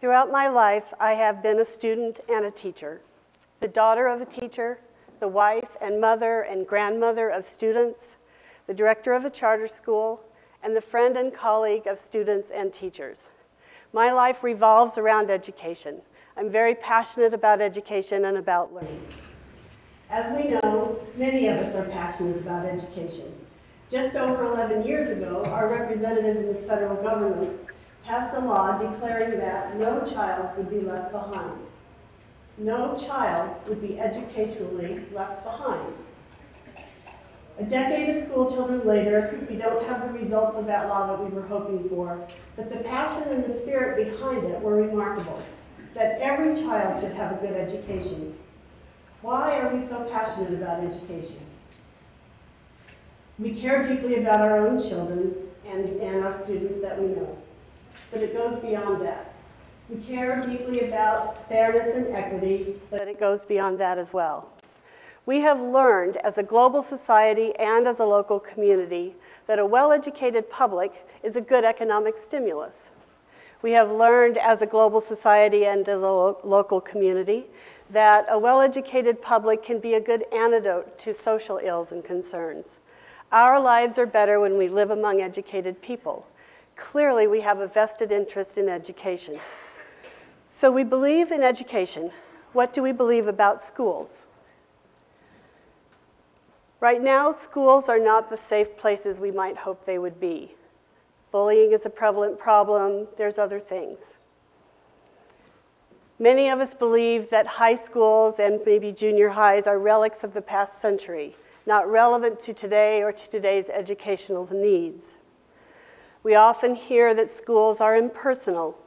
Throughout my life, I have been a student and a teacher, the daughter of a teacher, the wife and mother and grandmother of students, the director of a charter school, and the friend and colleague of students and teachers. My life revolves around education. I'm very passionate about education and about learning. As we know, many of us are passionate about education. Just over 11 years ago, our representatives in the federal government passed a law declaring that no child would be left behind. No child would be educationally left behind. A decade of school children later, we don't have the results of that law that we were hoping for, but the passion and the spirit behind it were remarkable, that every child should have a good education. Why are we so passionate about education? We care deeply about our own children and our students that we know, but it goes beyond that. We care deeply about fairness and equity, but it goes beyond that as well. We have learned as a global society and as a local community that a well-educated public is a good economic stimulus. We have learned as a global society and as a local community that a well-educated public can be a good antidote to social ills and concerns. Our lives are better when we live among educated people. Clearly, we have a vested interest in education. So we believe in education. What do we believe about schools? Right now, schools are not the safe places we might hope they would be. Bullying is a prevalent problem. There's other things. Many of us believe that high schools and maybe junior highs are relics of the past century, not relevant to today or to today's educational needs. We often hear that schools are impersonal.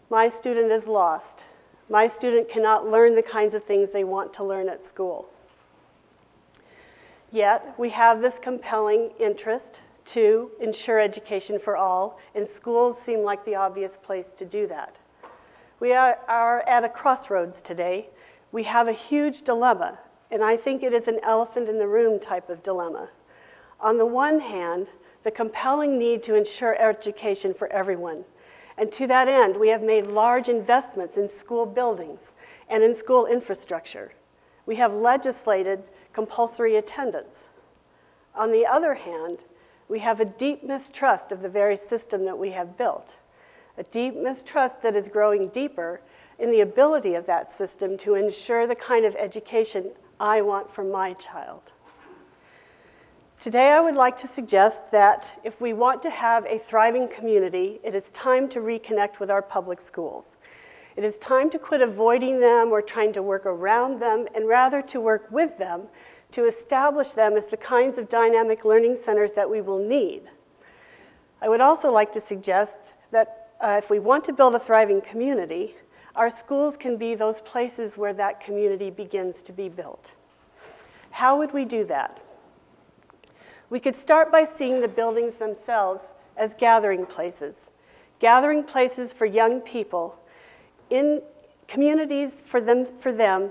My student is lost. My student cannot learn the kinds of things they want to learn at school. Yet, we have this compelling interest to ensure education for all, and schools seem like the obvious place to do that. We are at a crossroads today. We have a huge dilemma, and I think it is an elephant in the room type of dilemma. On the one hand, the compelling need to ensure education for everyone. And to that end, we have made large investments in school buildings and in school infrastructure. We have legislated compulsory attendance. On the other hand, we have a deep mistrust of the very system that we have built, a deep mistrust that is growing deeper in the ability of that system to ensure the kind of education I want for my child. Today, I would like to suggest that if we want to have a thriving community, it is time to reconnect with our public schools. It is time to quit avoiding them or trying to work around them, and rather to work with them to establish them as the kinds of dynamic learning centers that we will need. I would also like to suggest that if we want to build a thriving community, our schools can be those places where that community begins to be built. How would we do that? We could start by seeing the buildings themselves as gathering places for young people in communities for them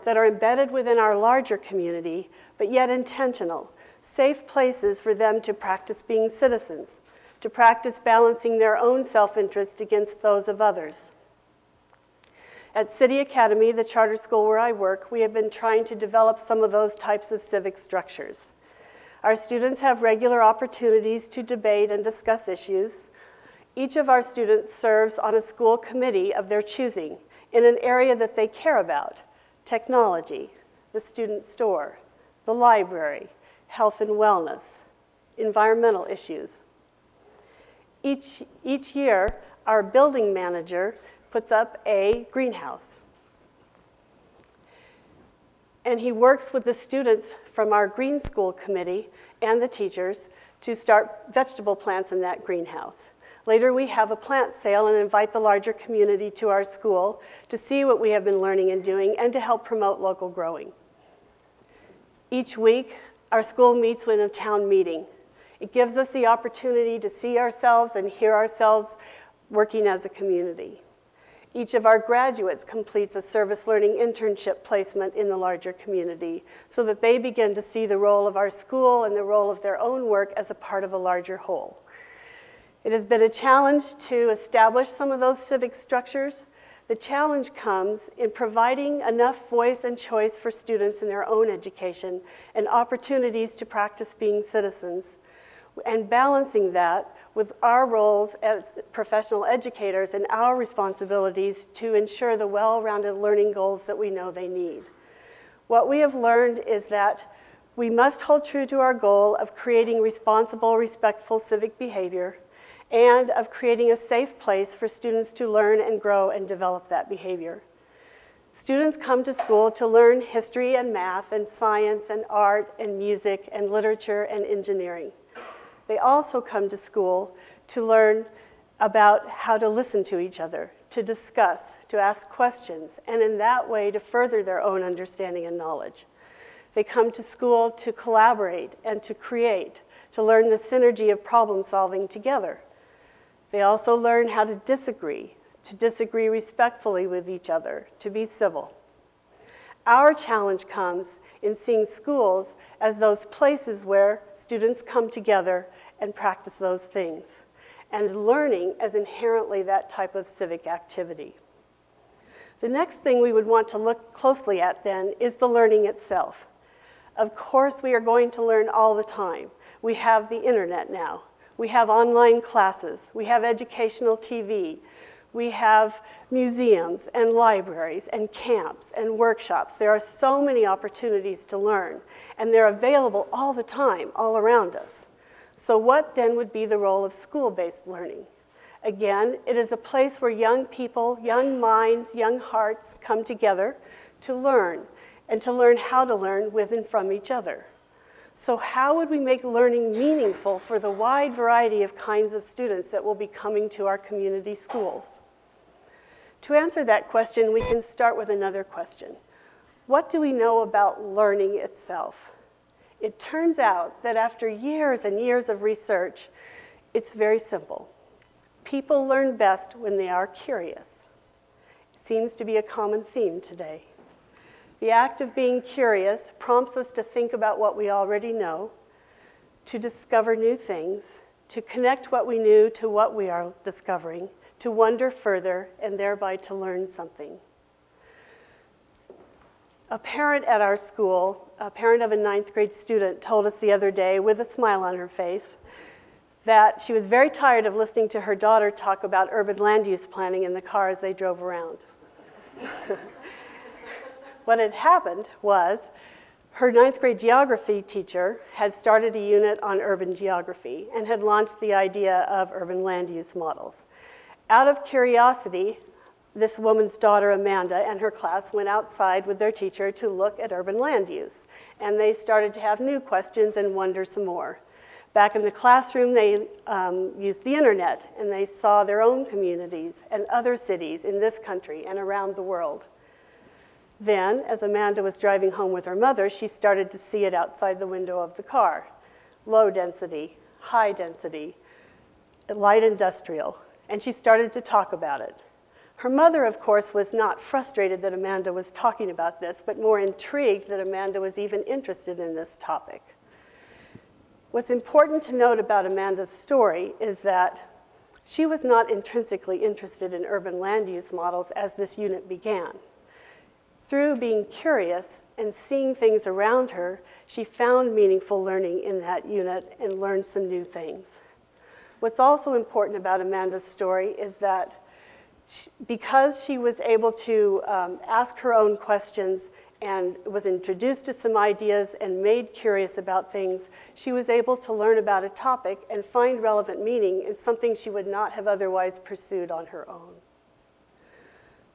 that are embedded within our larger community, but yet intentional, safe places for them to practice being citizens, to practice balancing their own self-interest against those of others. At City Academy, the charter school where I work, we have been trying to develop some of those types of civic structures. Our students have regular opportunities to debate and discuss issues. Each of our students serves on a school committee of their choosing in an area that they care about: technology, the student store, the library, health and wellness, environmental issues. Each year, our building manager puts up a greenhouse. And he works with the students from our Green School Committee and the teachers to start vegetable plants in that greenhouse. Later, we have a plant sale and invite the larger community to our school to see what we have been learning and doing and to help promote local growing. Each week, our school meets with a town meeting. It gives us the opportunity to see ourselves and hear ourselves working as a community. Each of our graduates completes a service learning internship placement in the larger community so that they begin to see the role of our school and the role of their own work as a part of a larger whole. It has been a challenge to establish some of those civic structures, The challenge comes in providing enough voice and choice for students in their own education and opportunities to practice being citizens, and balancing that with our roles as professional educators and our responsibilities to ensure the well-rounded learning goals that we know they need. What we have learned is that we must hold true to our goal of creating responsible, respectful civic behavior and of creating a safe place for students to learn and grow and develop that behavior. Students come to school to learn history and math and science and art and music and literature and engineering. They also come to school to learn about how to listen to each other, to discuss, to ask questions, and in that way to further their own understanding and knowledge. They come to school to collaborate and to create, to learn the synergy of problem solving together. They also learn how to disagree respectfully with each other, to be civil. Our challenge comes in seeing schools as those places where students come together and practice those things, and learning as inherently that type of civic activity. The next thing we would want to look closely at then is the learning itself. Of course, we are going to learn all the time. We have the internet now. We have online classes. We have educational TV. We have museums and libraries and camps and workshops. There are so many opportunities to learn, and they're available all the time, all around us. So what then would be the role of school-based learning? Again, it is a place where young people, young minds, young hearts come together to learn, and to learn how to learn with and from each other. So how would we make learning meaningful for the wide variety of kinds of students that will be coming to our community schools? To answer that question, we can start with another question. What do we know about learning itself? It turns out that after years and years of research, it's very simple. People learn best when they are curious. It seems to be a common theme today. The act of being curious prompts us to think about what we already know, to discover new things, to connect what we knew to what we are discovering, to wonder further, and thereby to learn something. A parent at our school, a parent of a 9th grade student, told us the other day with a smile on her face that she was very tired of listening to her daughter talk about urban land use planning in the car as they drove around. What had happened was her 9th grade geography teacher had started a unit on urban geography and had launched the idea of urban land use models. Out of curiosity, this woman's daughter, Amanda, and her class went outside with their teacher to look at urban land use. And they started to have new questions and wonder some more. Back in the classroom, they used the internet, and they saw their own communities and other cities in this country and around the world. Then, as Amanda was driving home with her mother, she started to see it outside the window of the car. Low density, high density, light industrial. And she started to talk about it. Her mother, of course, was not frustrated that Amanda was talking about this, but more intrigued that Amanda was even interested in this topic. What's important to note about Amanda's story is that she was not intrinsically interested in urban land use models as this unit began. Through being curious and seeing things around her, she found meaningful learning in that unit and learned some new things. What's also important about Amanda's story is that because she was able to ask her own questions and was introduced to some ideas and made curious about things, she was able to learn about a topic and find relevant meaning in something she would not have otherwise pursued on her own.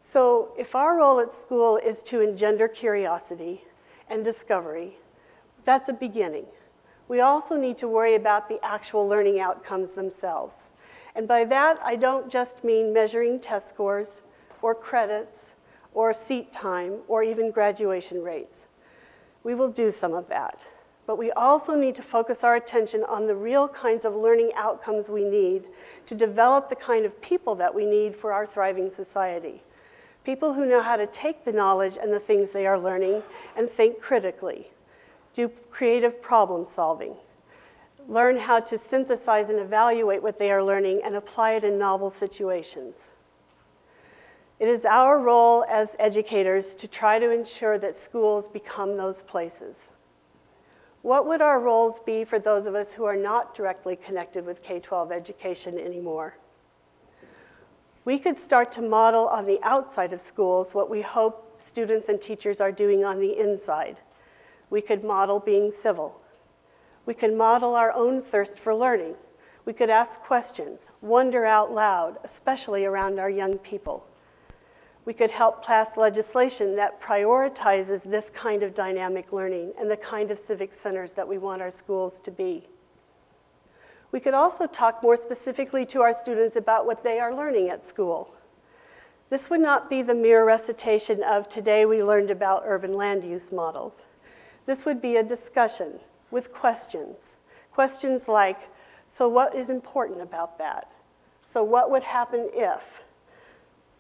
So if our role at school is to engender curiosity and discovery, that's a beginning. We also need to worry about the actual learning outcomes themselves. And by that, I don't just mean measuring test scores or credits or seat time or even graduation rates. We will do some of that. But we also need to focus our attention on the real kinds of learning outcomes we need to develop the kind of people that we need for our thriving society. People who know how to take the knowledge and the things they are learning and think critically, do creative problem solving, learn how to synthesize and evaluate what they are learning and apply it in novel situations. It is our role as educators to try to ensure that schools become those places. What would our roles be for those of us who are not directly connected with K-12 education anymore? We could start to model on the outside of schools what we hope students and teachers are doing on the inside. We could model being civil. We could model our own thirst for learning. We could ask questions, wonder out loud, especially around our young people. We could help pass legislation that prioritizes this kind of dynamic learning and the kind of civic centers that we want our schools to be. We could also talk more specifically to our students about what they are learning at school. This would not be the mere recitation of today we learned about urban land use models. This would be a discussion with questions. Questions like, so what is important about that? So what would happen if?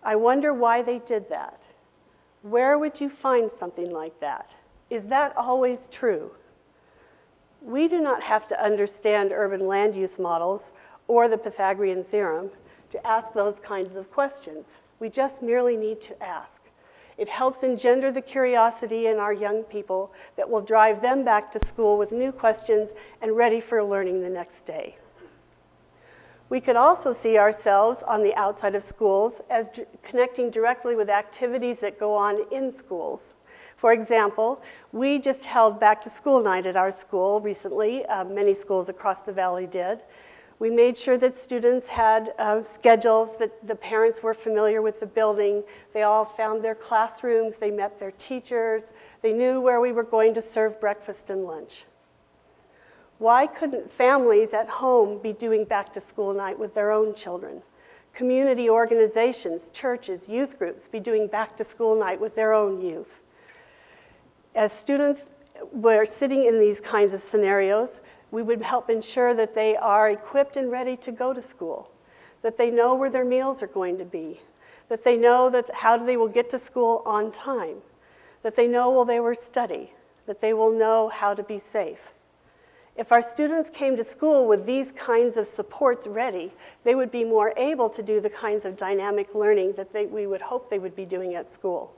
I wonder why they did that. Where would you find something like that? Is that always true? We do not have to understand urban land use models or the Pythagorean theorem to ask those kinds of questions. We just merely need to ask. It helps engender the curiosity in our young people that will drive them back to school with new questions and ready for learning the next day. We could also see ourselves on the outside of schools as connecting directly with activities that go on in schools. For example, we just held back to school night at our school recently. Many schools across the valley did. We made sure that students had schedules, that the parents were familiar with the building. They all found their classrooms, they met their teachers, they knew where we were going to serve breakfast and lunch. Why couldn't families at home be doing back to school night with their own children? Community organizations, churches, youth groups be doing back to school night with their own youth. As students were sitting in these kinds of scenarios, we would help ensure that they are equipped and ready to go to school, that they know where their meals are going to be, that they know that how they will get to school on time, that they know will they will study, that they will know how to be safe. If our students came to school with these kinds of supports ready, they would be more able to do the kinds of dynamic learning that we would hope they would be doing at school.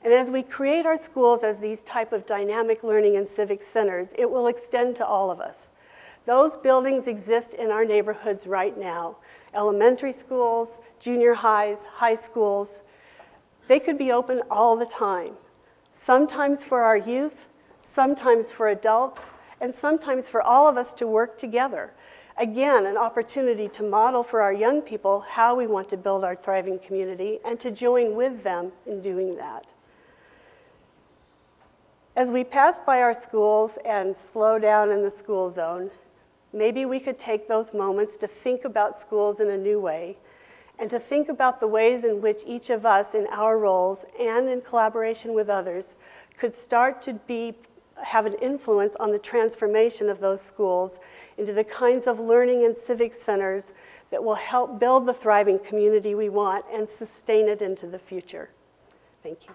And as we create our schools as these type of dynamic learning and civic centers, it will extend to all of us. Those buildings exist in our neighborhoods right now. Elementary schools, junior highs, high schools, they could be open all the time. Sometimes for our youth, sometimes for adults, and sometimes for all of us to work together. Again, an opportunity to model for our young people how we want to build our thriving community and to join with them in doing that. As we pass by our schools and slow down in the school zone, maybe we could take those moments to think about schools in a new way and to think about the ways in which each of us in our roles and in collaboration with others could start to have an influence on the transformation of those schools into the kinds of learning and civic centers that will help build the thriving community we want and sustain it into the future. Thank you.